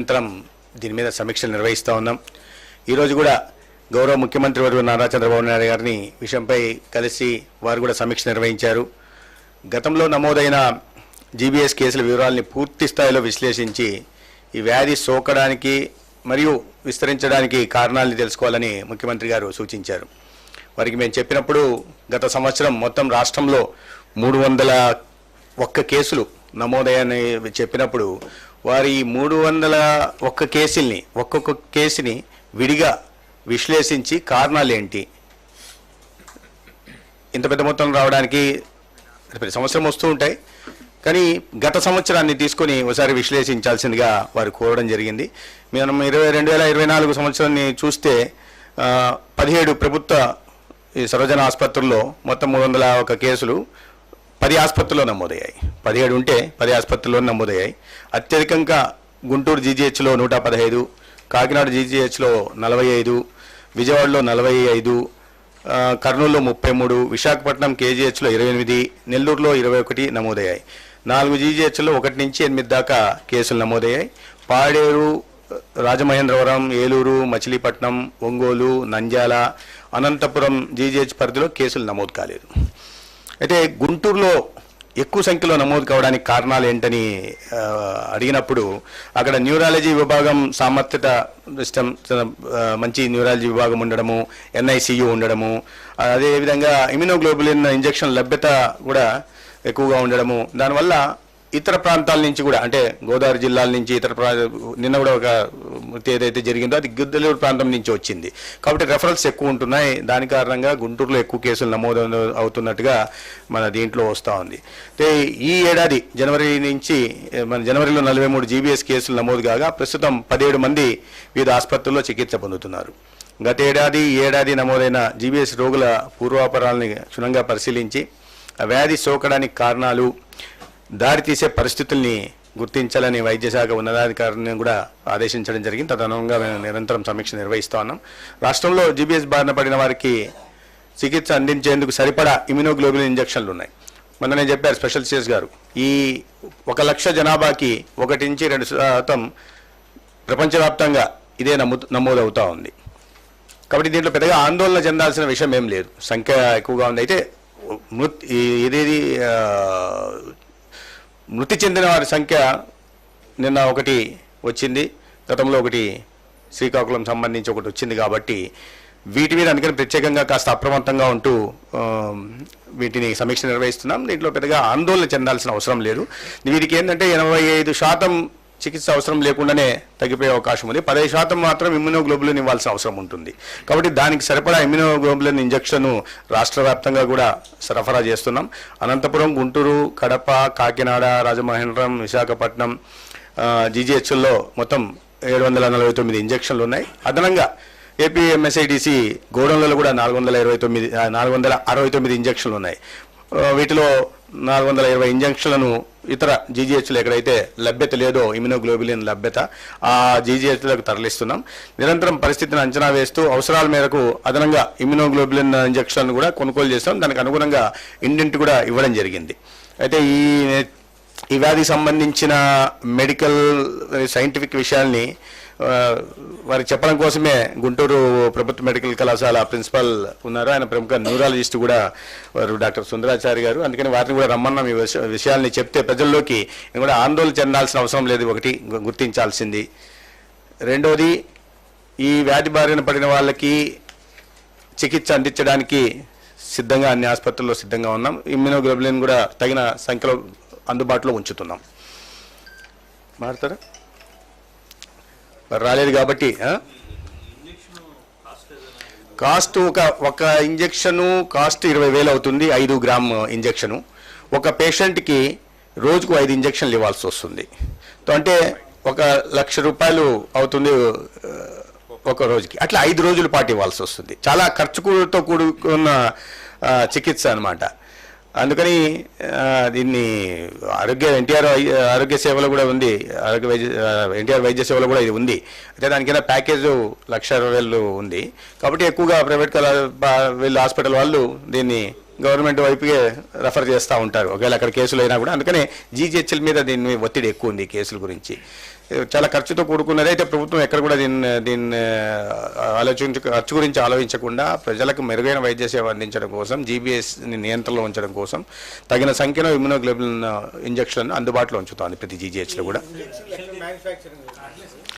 నిరంతరం దీని మీద సమీక్షలు నిర్వహిస్తూ ఉన్నాం. ఈరోజు కూడా గౌరవ ముఖ్యమంత్రి వర్యులు నారా చంద్రబాబు నాయుడు గారిని విషయంపై కలిసి వారు కూడా సమీక్ష నిర్వహించారు. గతంలో నమోదైన జీబీఎస్ కేసుల వివరాలని పూర్తి స్థాయిలో విశ్లేషించి ఈ వ్యాధి సోకడానికి మరియు విస్తరించడానికి కారణాలను తెలుసుకోవాలని ముఖ్యమంత్రి గారు సూచించారు. వారికి మేము చెప్పినప్పుడు గత సంవత్సరం మొత్తం రాష్ట్రంలో 301 కేసులు నమోదయ్యాయని చెప్పినప్పుడు వారి 301 కేసుల్ని ఒక్కొక్క కేసుని విడిగా విశ్లేషించి కారణాలు ఏంటి, ఇంత పెద్ద మొత్తం రావడానికి ప్రతి సంవత్సరం వస్తూ ఉంటాయి, కానీ గత సంవత్సరాన్ని తీసుకొని ఒకసారి విశ్లేషించాల్సిందిగా వారు కోరడం జరిగింది. మనం 2024 సంవత్సరాన్ని చూస్తే 17 ప్రభుత్వ ఈ సర్వజన ఆసుపత్రుల్లో మొత్తం 301 కేసులు 10 ఆసుపత్రుల్లో నమోదయ్యాయి. 17 ఉంటే 10 ఆసుపత్రుల్లో నమోదయ్యాయి. అత్యధికంగా గుంటూరు జీజీహెచ్లో 115, కాకినాడ జీజీహెచ్లో 45, విజయవాడలో 45, కర్నూలులో 33, విశాఖపట్నం కేజీహెచ్లో 28, నెల్లూరులో 21 నమోదయ్యాయి. 4 జీజీహెచ్లో 1 నుంచి 8 దాకా కేసులు నమోదయ్యాయి. పాడేరు, రాజమహేంద్రవరం, ఏలూరు, మచిలీపట్నం, ఒంగోలు, నంద్యాల, అనంతపురం జీజీహెచ్ పరిధిలో కేసులు నమోదు కాలేదు. అయితే గుంటూరులో ఎక్కువ సంఖ్యలో నమోదు కావడానికి కారణాలు ఏంటని అడిగినప్పుడు అక్కడ న్యూరాలజీ విభాగం సామర్థ్యత సిస్టమ్, మంచి న్యూరాలజీ విభాగం ఉండడము, ఎన్ఐసియు ఉండడము, అదేవిధంగా ఇమ్యునోగ్లోబులిన్ ఇంజెక్షన్ లభ్యత కూడా ఎక్కువగా ఉండడము, దానివల్ల ఇతర ప్రాంతాల నుంచి కూడా అంటే గోదావరి జిల్లాల నుంచి నిన్న కూడా ఒక ఏదైతే జరిగిందో అది గిద్దలూరు ప్రాంతం నుంచి వచ్చింది. కాబట్టి రెఫరల్స్ ఎక్కువ ఉంటున్నాయి. దాని కారణంగా గుంటూరులో ఎక్కువ కేసులు నమోదు అవుతున్నట్టుగా మన దీంట్లో వస్తూ ఉంది. అయితే ఈ ఏడాది జనవరిలో 43 జీబీఎస్ కేసులు నమోదు కాగా ప్రస్తుతం 17 మంది వివిధ ఆసుపత్రుల్లో చికిత్స పొందుతున్నారు. గత ఏడాది నమోదైన జీబీఎస్ రోగుల పూర్వాపరాలని క్షుణ్ణంగా పరిశీలించి వ్యాధి సోకడానికి కారణాలు, దారితీసే పరిస్థితుల్ని గుర్తించాలని వైద్య శాఖ ఉన్నతాధికారులను కూడా ఆదేశించడం జరిగింది. తదనుగుణంగా మేము నిరంతరం సమీక్ష నిర్వహిస్తూ ఉన్నాం. రాష్ట్రంలో జీబీఎస్ బారిన పడిన వారికి చికిత్స అందించేందుకు సరిపడా ఇమ్యునోగ్లోబులిన్ ఇంజెక్షన్లు ఉన్నాయి. మొన్ననే చెప్పారు స్పెషల్ సిఎస్ గారు, ఈ 1 లక్ష జనాభాకి 1 నుంచి 2% ప్రపంచవ్యాప్తంగా ఇదే నమోదవుతూ ఉంది. కాబట్టి దీంట్లో పెద్దగా ఆందోళన చెందాల్సిన విషయం ఏం లేదు. సంఖ్య ఎక్కువగా ఉంది. అయితే మృతి చెందిన వారి సంఖ్య నిన్న 1 వచ్చింది, గతంలో 1 శ్రీకాకుళం సంబంధించి 1 వచ్చింది. కాబట్టి వీటి మీద అందుకని ప్రత్యేకంగా కాస్త అప్రమత్తంగా ఉంటూ వీటిని సమీక్ష నిర్వహిస్తున్నాం. దీంట్లో పెద్దగా ఆందోళన చెందాల్సిన అవసరం లేదు. వీరికి ఏంటంటే 85% చికిత్స అవసరం లేకుండానే తగ్గిపోయే అవకాశం ఉంది. 10% మాత్రం ఇమ్యునోగ్లోబులిన్ ఇవ్వాల్సిన అవసరం ఉంటుంది. కాబట్టి దానికి సరిపడా ఇమ్యునోగ్లోబులిన్ ఇంజెక్షన్ రాష్ట్ర వ్యాప్తంగా కూడా సరఫరా చేస్తున్నాం. అనంతపురం, గుంటూరు, కడప, కాకినాడ, రాజమహేంద్రం, విశాఖపట్నం జీజీహెచ్ల్లో మొత్తం 749 ఇంజెక్షన్లు ఉన్నాయి. అదనంగా ఏపీ ఎంఎస్ఐడిసి గోడౌన్లలో కూడా 469 ఇంజెక్షన్లు ఉన్నాయి. వీటిలో 420 ఇంజెక్షన్లను ఇతర జీజీహెచ్లు ఎక్కడైతే లభ్యత లేదో ఇమ్యునోగ్లోబులిన్ లభ్యత ఆ జీజీహెచ్లకు తరలిస్తున్నాం. నిరంతరం పరిస్థితిని అంచనా వేస్తూ అవసరాల మేరకు అదనంగా ఇమ్యునోగ్లోబులిన్ ఇంజెక్షన్లు కూడా కొనుగోలు చేస్తాం. దానికి అనుగుణంగా ఇండెంట్ కూడా ఇవ్వడం జరిగింది. అయితే ఈ వ్యాధికి సంబంధించిన మెడికల్ సైంటిఫిక్ విషయాల్ని వారికి చెప్పడం కోసమే గుంటూరు ప్రభుత్వ మెడికల్ కళాశాల ప్రిన్సిపల్ ఉన్నారు. ఆయన ప్రముఖ న్యూరాలజిస్ట్ కూడా వారు డాక్టర్ సుందరాచారి గారు. అందుకని వారిని కూడా రమ్మన్నాం. ఈ విషయాల్ని చెప్తే ప్రజల్లోకి కూడా ఆందోళన చెందాల్సిన అవసరం లేదు. ఒకటి గుర్తించాల్సింది. రెండోది, ఈ వ్యాధి బారిన పడిన వాళ్ళకి చికిత్స అందించడానికి సిద్ధంగా అన్ని ఆసుపత్రుల్లో సిద్ధంగా ఉన్నాం. ఇమ్యునోగ్లోబులిన్ కూడా తగిన సంఖ్యలో అందుబాటులో ఉంచుతున్నాం. మారుతారా రాలేదు కాబట్టి కాస్ట్ ఒక ఇంజెక్షను కాస్ట్ 20,000 అవుతుంది. 5 గ్రామ్ ఇంజెక్షను. ఒక పేషెంట్కి రోజుకు 5 ఇంజెక్షన్లు ఇవ్వాల్సి వస్తుంది. అంటే 1,00,000 రూపాయలు అవుతుంది ఒక రోజుకి. అట్లా 5 రోజుల పాటు ఇవ్వాల్సి వస్తుంది. చాలా ఖర్చుతో కూడుకున్న చికిత్స అన్నమాట. అందుకని దీన్ని ఎన్టీఆర్ ఆరోగ్య సేవలో కూడా ఉంది, ఎన్టీఆర్ వైద్య సేవలో కూడా ఇది ఉంది. అయితే దానికైనా ప్యాకేజ్ 1,20,000 ఉంది. కాబట్టి ఎక్కువగా ప్రైవేట్ వీళ్ళు హాస్పిటల్ వాళ్ళు దీన్ని గవర్నమెంట్ వైపుకే రెఫర్ చేస్తూ ఉంటారు ఒకవేళ అక్కడ కేసులు అయినా కూడా. అందుకనే జీజీహెచ్ఎల్ మీద దీని ఒత్తిడి ఎక్కువ ఉంది కేసుల గురించి. చాలా ఖర్చుతో కూడుకున్నది. అయితే ప్రభుత్వం ఎక్కడ కూడా దీన్ని ఖర్చు గురించి ఆలోచించకుండా ప్రజలకు మెరుగైన వైద్య సేవ అందించడం కోసం, జీబీఎస్ని నియంత్రణలో ఉంచడం కోసం తగిన సంఖ్యలో ఇమ్యునోగ్లోబులిన్ ఇంజెక్షన్ అందుబాటులో ఉంచుతోంది ప్రతి జీజీహెచ్లో కూడా.